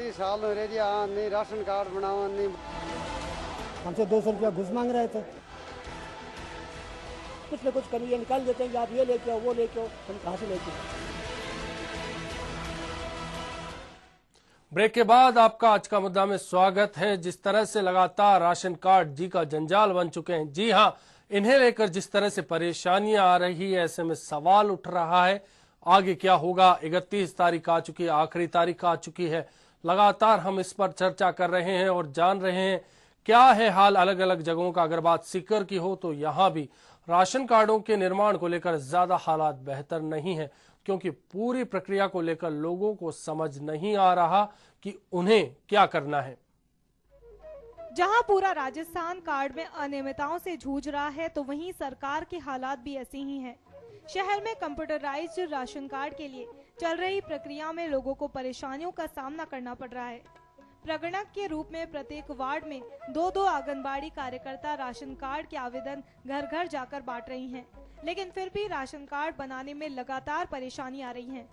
कई साल हो रहे जी, हाँ नहीं राशन कार्ड बनाओ नहीं। हमसे 200 रुपया घुस मांग रहे थे। कुछ न कुछ करिए, निकाल देते हैं, आप ये लेके आओ वो लेके आओ, हम कहाँ से लेके आओ। ब्रेक के बाद आपका आज का मुद्दा में स्वागत है। जिस तरह से लगातार राशन कार्ड जी का जंजाल बन चुके हैं, जी हाँ, इन्हें लेकर जिस तरह से परेशानियां आ रही है, ऐसे में सवाल उठ रहा है आगे क्या होगा। 31 तारीख आ चुकी है, आखिरी तारीख आ चुकी है। लगातार हम इस पर चर्चा कर रहे हैं और जान रहे हैं क्या है हाल अलग अलग जगहों का। अगर बात सीकर की हो तो यहाँ भी राशन कार्डों के निर्माण को लेकर ज्यादा हालात बेहतर नहीं है, क्योंकि पूरी प्रक्रिया को लेकर लोगों को समझ नहीं आ रहा कि उन्हें क्या करना है। जहां पूरा राजस्थान कार्ड में अनियमितताओं से जूझ रहा है, तो वहीं सरकार के हालात भी ऐसे ही हैं। शहर में कंप्यूटराइज्ड राशन कार्ड के लिए चल रही प्रक्रिया में लोगों को परेशानियों का सामना करना पड़ रहा है। प्रगणक के रूप में प्रत्येक वार्ड में 2-2 आंगनबाड़ी कार्यकर्ता राशन कार्ड के आवेदन घर घर जाकर बांट रही हैं, लेकिन फिर भी राशन कार्ड बनाने में लगातार परेशानी आ रही है।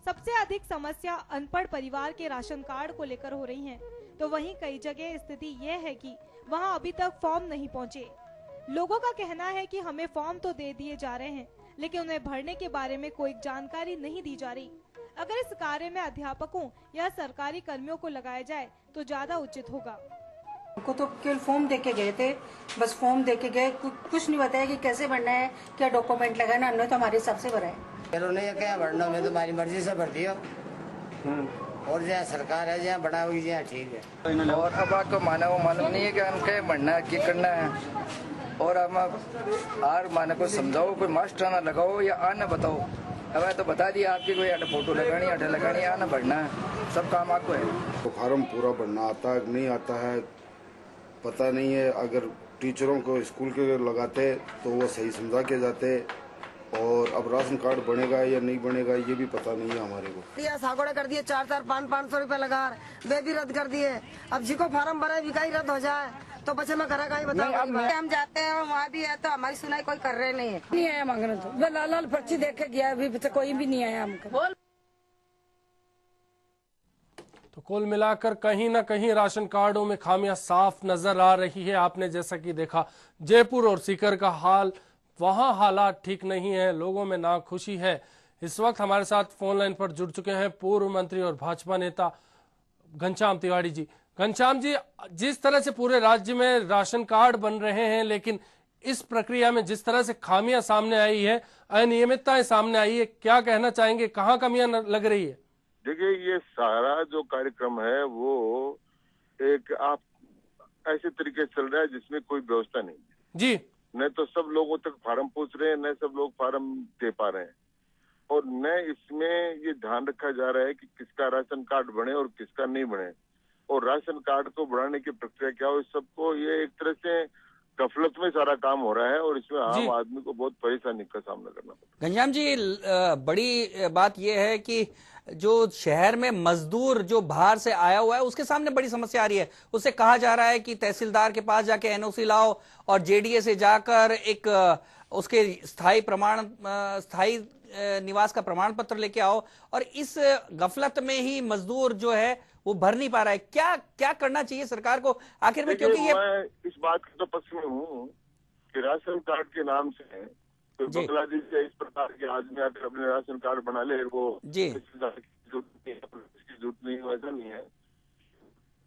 सबसे अधिक समस्या अनपढ़ परिवार के राशन कार्ड को लेकर हो रही है, तो वहीं कई जगह स्थिति यह है कि वहां अभी तक फॉर्म नहीं पहुंचे। लोगों का कहना है कि हमें फॉर्म तो दे दिए जा रहे हैं, लेकिन उन्हें भरने के बारे में कोई जानकारी नहीं दी जा रही। अगर इस कार्य में अध्यापकों या सरकारी कर्मियों को लगाया जाए तो ज्यादा उचित होगा। हमको तो केवल फॉर्म देके गए थे, बस फॉर्म देके गए, कुछ नहीं बताया कि कैसे भरना है, क्या डॉक्यूमेंट लगाना। हमने तो हमारे हिसाब से भरा है। चलो नहीं क्या भरना, मैं तुम्हारी मर्जी से भर दियो, और जहाँ सरकार है जहाँ बड़ा हुई जहाँ ठीक है। और अब आपको मालूम नहीं है कि हम क्या बढ़ना है, क्या करना है। और हम आर माने को समझाओ, कोई मास्टर ना लगाओ या आना बताओ। अब तो बता दिया आपकी कोई फोटो लगानी आटा लगानी आना बढ़ना है, सब काम आपको है। तो फार्म पूरा भरना आता है नहीं आता है पता नहीं है। अगर टीचरों को स्कूल के लगाते तो वो सही समझा के जाते, और अब राशन कार्ड बनेगा या नहीं बनेगा ये भी पता नहीं है हमारे को। सागोड़ा कर दिए, 4-500 रुपए लगा, वे भी रद्द कर दिए। अब जिसको फार्म भरा विकाई रद्द हो जाए तो बच्चे में करा का ही बताओ। हम जाते हैं वहाँ भी है तो हमारी सुनाई कोई कर रहे नहीं है। नहीं आया मांगने तो लाल पर्ची देख के गया, अभी तो कोई भी नहीं आया हमको। तो कुल मिलाकर कहीं ना कहीं राशन कार्डों में खामियां साफ नजर आ रही है। आपने जैसा कि देखा जयपुर और सीकर का हाल, वहां हालात ठीक नहीं है, लोगों में नाखुशी है। इस वक्त हमारे साथ फोन लाइन पर जुड़ चुके हैं पूर्व मंत्री और भाजपा नेता घनश्याम तिवारी जी। घनश्याम जी, जिस तरह से पूरे राज्य में राशन कार्ड बन रहे हैं, लेकिन इस प्रक्रिया में जिस तरह से खामियां सामने आई है, अनियमितताएं सामने आई है, क्या कहना चाहेंगे, कहाँ कमियां लग रही है? देखिए, ये सारा जो कार्यक्रम है वो एक आप ऐसे तरीके से चल रहा है जिसमें कोई व्यवस्था नहीं है जी। न तो सब लोगों तक फार्म पहुंच रहे हैं, न सब लोग फार्म दे पा रहे हैं, और न इसमें ये ध्यान रखा जा रहा है कि किसका राशन कार्ड बने और किसका नहीं बने, और राशन कार्ड को बढ़ाने की प्रक्रिया क्या हो। सबको ये एक तरह से गफलत में सारा काम हो रहा है, और इसमें आम आदमी को बहुत परेशानी का सामना करना पड़ता है। घनश्याम जी, बड़ी बात यह है कि जो शहर में मजदूर जो बाहर से आया हुआ है उसके सामने बड़ी समस्या आ रही है। उससे कहा जा रहा है कि तहसीलदार के पास जाके एनओसी लाओ और जेडीए से जाकर एक उसके स्थायी निवास का प्रमाण पत्र लेके आओ, और इस गफलत में ही मजदूर जो है वो भर नहीं पा रहा है। क्या करना चाहिए सरकार को आखिर में? क्योंकि ये मैं इस बात के तो पक्ष में हूँ कि राशन कार्ड के नाम से कोई बांग्लादेश से इस प्रकार के आदमी आकर अपने राशन कार्ड बना ले, वो जी जरूरत नहीं, वैसा नहीं है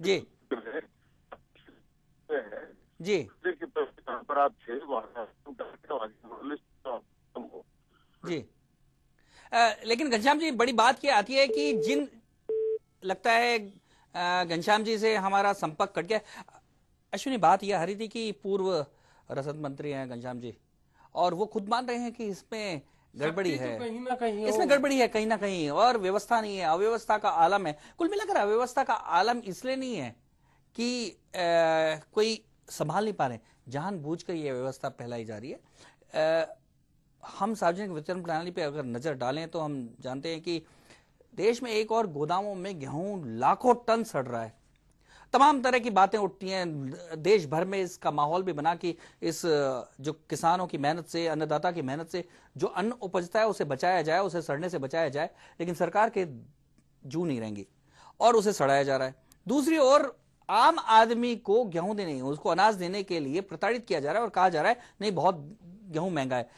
जी जी पर आप थे जी। लेकिन घनश्याम जी, बड़ी बात ये आती है कि जिन लगता है घनश्याम जी से हमारा संपर्क कट गया। अश्विनी, बात यह आ रही थी कि पूर्व रसद मंत्री हैं घनश्याम जी, और वो खुद मान रहे हैं कि इसमें गड़बड़ी है, तो कहीं ना कहीं इसमें गड़बड़ी है कहीं ना कहीं, और व्यवस्था नहीं है, अव्यवस्था का आलम है। कुल मिलाकर अव्यवस्था का आलम इसलिए नहीं है कि कोई संभाल नहीं पा रहे, जानबूझकर ये व्यवस्था फैलाई जा रही है। हम सार्वजनिक वितरण प्रणाली पे अगर नजर डालें तो हम जानते हैं कि देश में एक और गोदामों में गेहूं लाखों टन सड़ रहा है। तमाम तरह की बातें उठती हैं, देश भर में इसका माहौल भी बना कि इस जो किसानों की मेहनत से, अन्नदाता की मेहनत से जो अन्न उपजता है उसे बचाया जाए, उसे सड़ने से बचाया जाए, लेकिन सरकार के जू नहीं रहेंगी। और उसे सड़ाया जा रहा है। दूसरी ओर आम आदमी को गेहूं देने, उसको अनाज देने के लिए प्रताड़ित किया जा रहा है और कहा जा रहा है नहीं बहुत गेहूं महंगा है।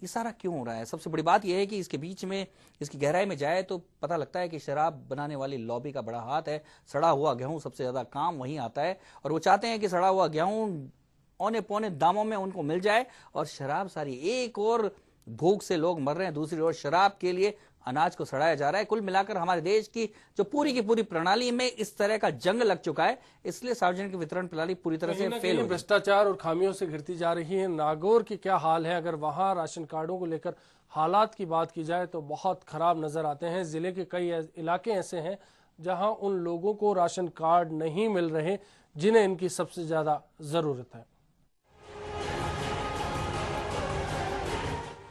ये सारा क्यों हो रहा है? सबसे बड़ी बात यह है कि इसके बीच में, इसकी गहराई में जाए तो पता लगता है कि शराब बनाने वाली लॉबी का बड़ा हाथ है। सड़ा हुआ गेहूं सबसे ज्यादा काम वहीं आता है और वो चाहते हैं कि सड़ा हुआ गेहूं औने पौने दामों में उनको मिल जाए और शराब सारी। एक और भूख से लोग मर रहे हैं, दूसरी ओर शराब के लिए अनाज को सड़ाया जा रहा है। कुल मिलाकर हमारे देश की जो पूरी की पूरी प्रणाली में इस तरह का जंग लग चुका है, इसलिए सार्वजनिक वितरण प्रणाली पूरी तरह से फेल हो, भ्रष्टाचार और खामियों से घिरती जा रही है। नागौर की क्या हाल है? अगर वहां राशन कार्डों को लेकर हालात की बात की जाए तो बहुत खराब नजर आते हैं। जिले के कई इलाके ऐसे हैं जहां उन लोगों को राशन कार्ड नहीं मिल रहे जिन्हें इनकी सबसे ज्यादा जरूरत है।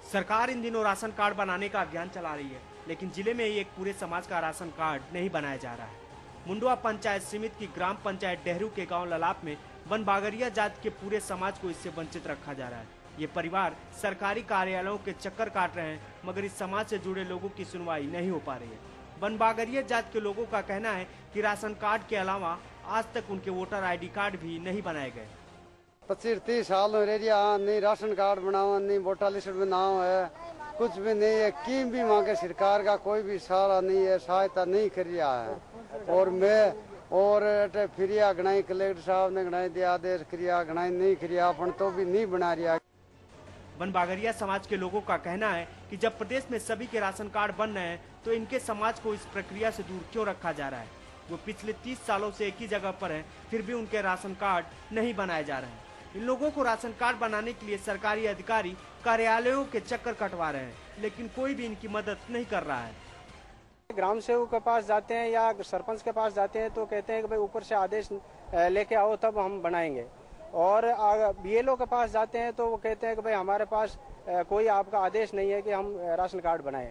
सरकार इन दिनों राशन कार्ड बनाने का अभियान चला रही है, लेकिन जिले में एक पूरे समाज का राशन कार्ड नहीं बनाया जा रहा है। मुंडवा पंचायत समिति की ग्राम पंचायत डेहरू के गांव ललाप में वन बागरिया जाति के पूरे समाज को इससे वंचित रखा जा रहा है। ये परिवार सरकारी कार्यालयों के चक्कर काट रहे हैं, मगर इस समाज से जुड़े लोगों की सुनवाई नहीं हो पा रही है। वन बागरिया जाति के लोगों का कहना है कि राशन कार्ड के अलावा आज तक उनके वोटर ID कार्ड भी नहीं बनाए गए। 25-30 साल हो रही नहीं राशन कार्ड बनाओ, नहीं वोटर लिस्ट बनाओ है, कुछ भी नहीं है। की भी मांगे सरकार का कोई भी सहारा नहीं है, सहायता नहीं कर रहा है। और मैं और फिरिया गणाई कलेक्टर साहब ने गणाई दिया आदेश किया, गणाई नहीं किया अपन तो भी नहीं बना रहा। वन बागरिया समाज के लोगों का कहना है कि जब प्रदेश में सभी के राशन कार्ड बन रहे हैं तो इनके समाज को इस प्रक्रिया से दूर क्यों रखा जा रहा है। वो पिछले 30 सालों से एक ही जगह पर हैं, फिर भी उनके राशन कार्ड नहीं बनाए जा रहे हैं। इन लोगों को राशन कार्ड बनाने के लिए सरकारी अधिकारी कार्यालयों के चक्कर कटवा रहे हैं, लेकिन कोई भी इनकी मदद नहीं कर रहा है। ग्राम सेवक के पास जाते हैं या सरपंच के पास जाते हैं तो कहते हैं कि भाई ऊपर से आदेश लेके आओ तब हम बनाएंगे। और BLO के पास जाते हैं तो वो कहते हैं कि भाई हमारे पास कोई आपका आदेश नहीं है कि हम राशन कार्ड बनाएं।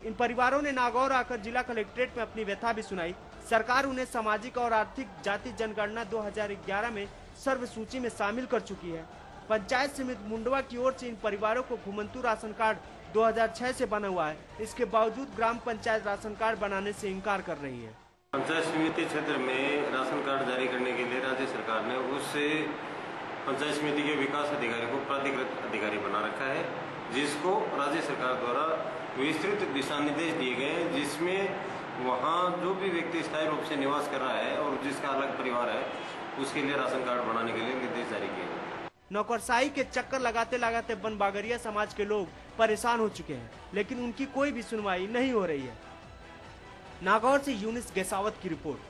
इन परिवारों ने नागौर आकर जिला कलेक्ट्रेट में अपनी व्यथा भी सुनाई। सरकार उन्हें सामाजिक और आर्थिक जाति जनगणना 2011 में सर्व सूची में शामिल कर चुकी है। पंचायत समिति मुंडवा की ओर से इन परिवारों को घुमंतु राशन कार्ड 2006 से बना हुआ है। इसके बावजूद ग्राम पंचायत राशन कार्ड बनाने से इनकार कर रही है। पंचायत समिति क्षेत्र में राशन कार्ड जारी करने के लिए राज्य सरकार ने उससे पंचायत समिति के विकास अधिकारी को प्राधिकृत अधिकारी बना रखा है, जिसको राज्य सरकार द्वारा विस्तृत दिशा निर्देश दिए गए हैं, जिसमें वहाँ जो भी व्यक्ति स्थायी रूप से निवास कर रहा है और जिसका अलग परिवार है उसके लिए राशन कार्ड बनाने के लिए निर्देश जारी किए गए। नौकरशाही के चक्कर लगाते लगाते वन बागरिया समाज के लोग परेशान हो चुके हैं, लेकिन उनकी कोई भी सुनवाई नहीं हो रही है। नागौर से यूनिस गेसावत की रिपोर्ट।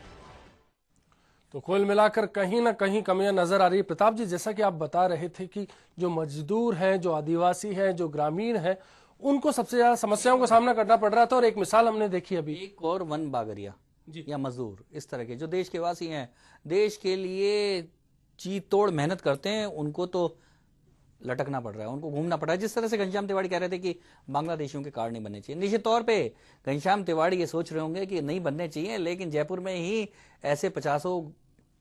तो कुल मिलाकर कहीं ना कहीं कमियां नजर आ रही है। प्रताप जी, जैसा कि आप बता रहे थे कि जो मजदूर हैं, जो आदिवासी हैं, जो ग्रामीण हैं, उनको सबसे ज्यादा समस्याओं का सामना करना पड़ रहा था। और एक मिसाल हमने देखी अभी, एक और वन बागरिया या मजदूर इस तरह के जो देश के वासी हैं, देश के लिए जी तोड़ मेहनत करते हैं, उनको तो लटकना पड़ रहा है, उनको घूमना पड़ रहा है। जिस तरह से घनश्याम तिवाड़ी कह रहे थे कि बांग्लादेशियों के कार्ड नहीं बनने चाहिए, निश्चित तौर पे घनश्याम तिवाड़ी ये सोच रहे होंगे कि नहीं बनने चाहिए, लेकिन जयपुर में ही ऐसे 50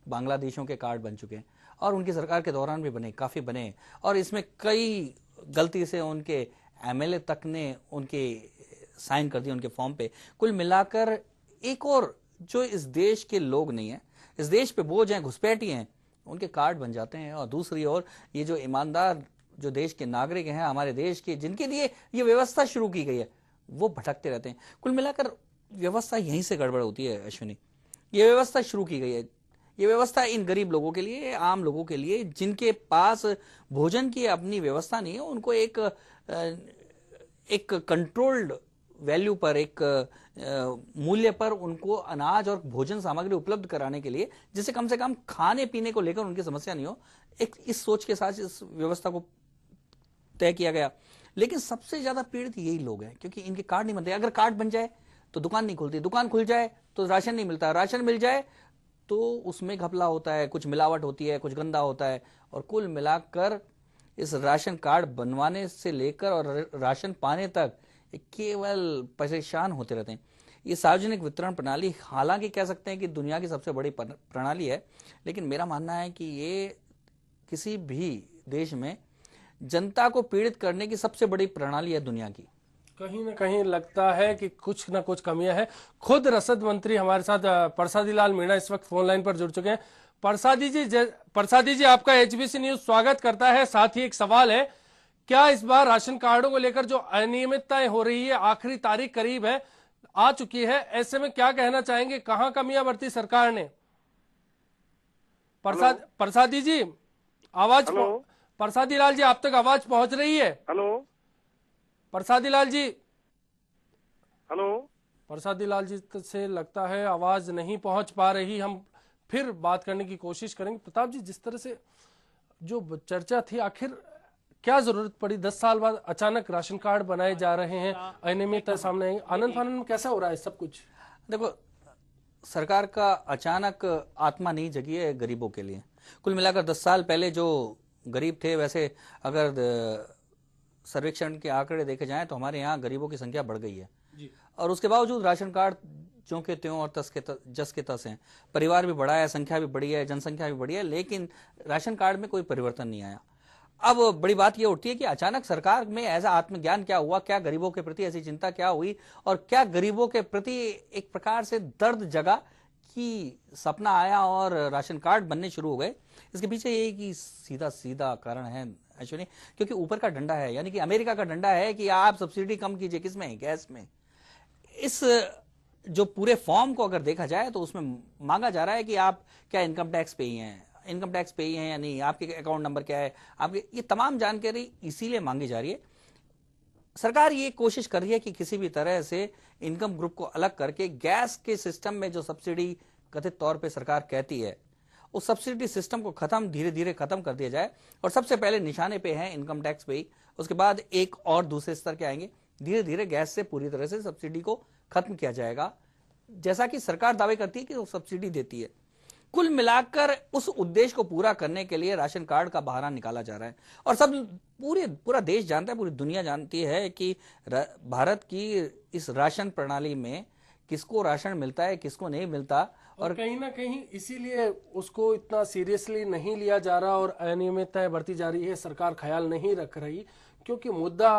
बांग्लादेशियों के कार्ड बन चुके हैं और उनकी सरकार के दौरान भी बने, काफी बने। और इसमें कई गलती से उनके MLA तक ने उनके साइन कर दिए उनके फॉर्म पे। कुल मिलाकर एक और जो इस देश के लोग नहीं है, इस देश पे बोझ हैं, घुसपैठी हैं, उनके कार्ड बन जाते हैं। और दूसरी ओर ये जो ईमानदार जो देश के नागरिक हैं हमारे देश के, जिनके लिए ये व्यवस्था शुरू की गई है, वो भटकते रहते हैं। कुल मिलाकर व्यवस्था यहीं से गड़बड़ होती है अश्विनी। ये व्यवस्था शुरू की गई है, ये व्यवस्था इन गरीब लोगों के लिए, आम लोगों के लिए, जिनके पास भोजन की अपनी व्यवस्था नहीं है, उनको एक कंट्रोल्ड वैल्यू पर, एक मूल्य पर उनको अनाज और भोजन सामग्री उपलब्ध कराने के लिए, जिसे कम से कम खाने पीने को लेकर उनकी समस्या नहीं हो, एक इस सोच के साथ इस व्यवस्था को तय किया गया। लेकिन सबसे ज्यादा पीड़ित यही लोग हैं, क्योंकि इनके कार्ड नहीं बनते। अगर कार्ड बन जाए तो दुकान नहीं खुलती, दुकान खुल जाए तो राशन नहीं मिलता, राशन मिल जाए तो उसमें घपला होता है, कुछ मिलावट होती है, कुछ गंदा होता है। और कुल मिलाकर इस राशन कार्ड बनवाने से लेकर और राशन पाने तक केवल परेशान होते रहते हैं। ये सार्वजनिक वितरण प्रणाली हालांकि कह सकते हैं कि दुनिया की सबसे बड़ी प्रणाली है, लेकिन मेरा मानना है कि ये किसी भी देश में जनता को पीड़ित करने की सबसे बड़ी प्रणाली है दुनिया की। कहीं ना कहीं लगता है कि कुछ ना कुछ कमियां है। खुद रसद मंत्री हमारे साथ प्रसादी लाल मीणा इस वक्त फोन लाइन पर जुड़ चुके हैं। प्रसादी जी आपका एचबीसी न्यूज स्वागत करता है। साथ ही एक सवाल है, क्या इस बार राशन कार्डों को लेकर जो अनियमितताएं हो रही है, आखिरी तारीख करीब है, आ चुकी है, ऐसे में क्या कहना चाहेंगे, कहां कमियां बरती सरकार ने? प्रसादी जी आवाज, प्रसादी लाल जी आप तक आवाज पहुंच रही है? हेलो प्रसादी लाल जी, हेलो प्रसादी लाल जी से लगता है आवाज नहीं पहुंच पा रही। हम फिर बात करने की कोशिश करेंगे। प्रताप जी, जिस तरह से जो चर्चा थी, आखिर क्या जरूरत पड़ी 10 साल बाद अचानक राशन कार्ड बनाए जा रहे हैं, अनियमितता सामने आई, आनंद फानंद में कैसा हो रहा है सब कुछ? देखो, सरकार का अचानक आत्मा नहीं जगी है गरीबों के लिए। कुल मिलाकर 10 साल पहले जो गरीब थे, वैसे अगर सर्वेक्षण के आंकड़े देखे जाएं तो हमारे यहाँ गरीबों की संख्या बढ़ गई है जी। और उसके बावजूद राशन कार्ड ज्यों के त्यों और जस के तस हैं। परिवार भी बढ़ा है, संख्या भी बढ़ी है, जनसंख्या भी बढ़ी है, लेकिन राशन कार्ड में कोई परिवर्तन नहीं आया। अब बड़ी बात यह उठती है कि अचानक सरकार में ऐसा आत्मज्ञान क्या हुआ, क्या गरीबों के प्रति ऐसी चिंता क्या हुई, और क्या गरीबों के प्रति एक प्रकार से दर्द जगा कि सपना आया और राशन कार्ड बनने शुरू हो गए। इसके पीछे ये कि सीधा सीधा कारण है एक्चुअली, क्योंकि ऊपर का डंडा है, यानी कि अमेरिका का डंडा है कि आप सब्सिडी कम कीजिए। किसमें? गैस में। इस जो पूरे फॉर्म को अगर देखा जाए तो उसमें मांगा जा रहा है कि आप क्या इनकम टैक्स पेई हैं, इनकम टैक्स पेई हैं या नहीं, आपके अकाउंट नंबर क्या है, आपके, ये तमाम जानकारी इसीलिए मांगी जा रही है। सरकार ये कोशिश कर रही है कि किसी भी तरह से इनकम ग्रुप को अलग करके गैस के सिस्टम में जो सब्सिडी कथित तौर पे सरकार कहती है, उस सब्सिडी सिस्टम को धीरे धीरे खत्म कर दिया जाए। और सबसे पहले निशाने पे है इनकम टैक्स पे, उसके बाद एक और दूसरे स्तर के आएंगे। धीरे धीरे गैस से पूरी तरह से सब्सिडी को खत्म किया जाएगा, जैसा कि सरकार दावे करती है कि वो सब्सिडी देती है। कुल मिलाकर उस उद्देश्य को पूरा करने के लिए राशन कार्ड का बहाना निकाला जा रहा है। और सब पूरा देश जानता है, पूरी दुनिया जानती है कि भारत की इस राशन प्रणाली में किसको राशन मिलता है, किसको नहीं मिलता। और कहीं ना कहीं इसीलिए उसको इतना सीरियसली नहीं लिया जा रहा और अनियमितताएं बढ़ती जा रही है, सरकार ख्याल नहीं रख रही। क्योंकि मुद्दा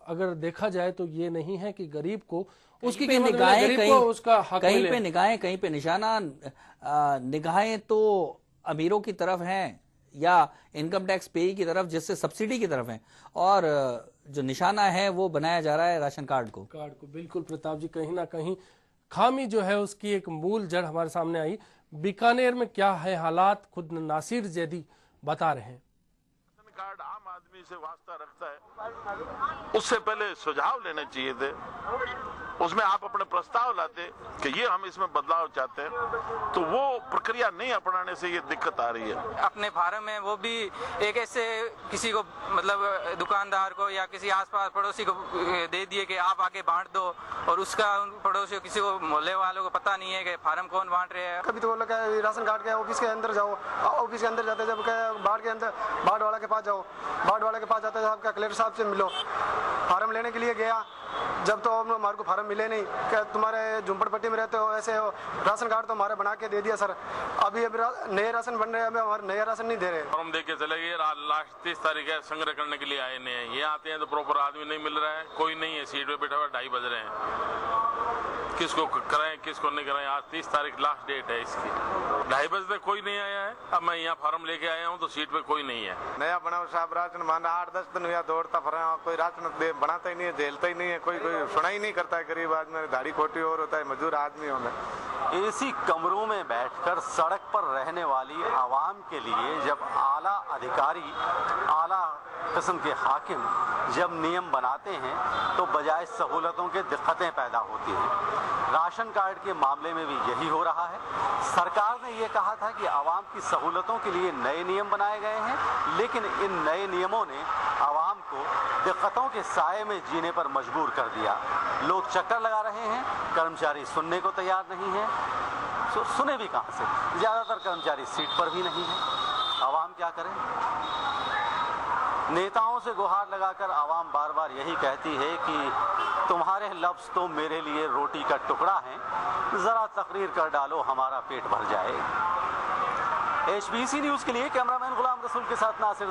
अगर देखा जाए तो ये नहीं है कि गरीब को उसकी निगाहें कहीं उसका हक कहीं पे निगाहें, कहीं पे निशाना, निगाहें तो अमीरों की तरफ हैं या इनकम टैक्स पेई की तरफ, जिससे सब्सिडी की तरफ है, और जो निशाना है वो बनाया जा रहा है राशन कार्ड को। बिल्कुल प्रताप जी, कहीं ना कहीं खामी जो है उसकी एक मूल जड़ हमारे सामने आई। बीकानेर में क्या है हालात, खुद नासिर जैदी बता रहे हैं। कार्ड आम आदमी से वास्ता रखता है, उससे पहले सुझाव लेने चाहिए थे। उसमें आप अपने प्रस्ताव लाते कि ये हम इसमें बदलाव चाहते हैं, तो वो प्रक्रिया नहीं अपनाने से ये दिक्कत आ रही है। अपने फार्म में वो भी एक ऐसे किसी को, मतलब दुकानदार को या किसी आसपास पड़ोसी को दे दिए कि आप आके बांट दो, और उसका पड़ोसी किसी को, मोहल्ले वालों को पता नहीं है कि फार्म कौन बांट रहे हैं। कभी तो बोला राशन कार्ड के ऑफिस के अंदर जाओ, ऑफिस के अंदर जाते जब बाढ़ के अंदर बाढ़ वाला के पास जाओ, बाढ़ वाले के पास जाते जब क्या कलेक्टर साहब से मिलो, फार्म लेने के लिए गया, जब तो हमारे को फार्म मिले नहीं, क्या तुम्हारे झुंपड़पट्टी में रहते हो ऐसे हो, राशन कार्ड तो हमारे बना के दे दिया सर, अभी नए राशन बन रहे हैं, हमें हमारे नया राशन नहीं दे रहे। फॉर्म दे के चले गए, लास्ट 30 तारीख है, संग्रह करने के लिए आए नहीं है। ये आते हैं तो प्रॉपर आदमी नहीं मिल रहा है, कोई नहीं है, सीट पे बैठा हुआ, 2:30 बज रहे हैं। किसको कराएं किसको नहीं कराएं, आज 30 तारीख लास्ट डेट है इसकी। 2:30 बजे तक कोई नहीं आया है। अब मैं यहाँ फार्म लेके आया हूँ तो सीट पे कोई नहीं है। नया बना साहब राशन माना 8-10 दिन हुआ दौड़ता फिर, कोई राशन बनाता ही नहीं है, झेलता ही नहीं है, कोई सुना ही नहीं करता है। गरीब आदमी दाढ़ी खोटी और होता है, मजदूर आदमियों में एसी कमरों में बैठकर सड़क पर रहने वाली आवाम के लिए जब आला अधिकारी, आला किस्म के हाकिम जब नियम बनाते हैं तो बजाय सहूलतों के दिक्कतें पैदा होती हैं। राशन कार्ड के मामले में भी यही हो रहा है। सरकार ने ये कहा था कि आवाम की सहूलतों के लिए नए नियम बनाए गए हैं, लेकिन इन नए नियमों ने आवाम को दिक्कतों के साए में जीने पर मजबूर कर दिया। लोग चक्कर लगा रहे हैं, कर्मचारी सुनने को तैयार नहीं है। सुने भी कहां से, ज्यादातर कर्मचारी सीट पर भी नहीं है। आवाम क्या करे? नेताओं से गुहार लगाकर आवाम बार बार यही कहती है कि तुम्हारे लफ्ज तो मेरे लिए रोटी का टुकड़ा है, जरा तकरीर कर डालो हमारा पेट भर जाए। HBC न्यूज के लिए कैमरामैन गुलाम रसूल के साथ नासिर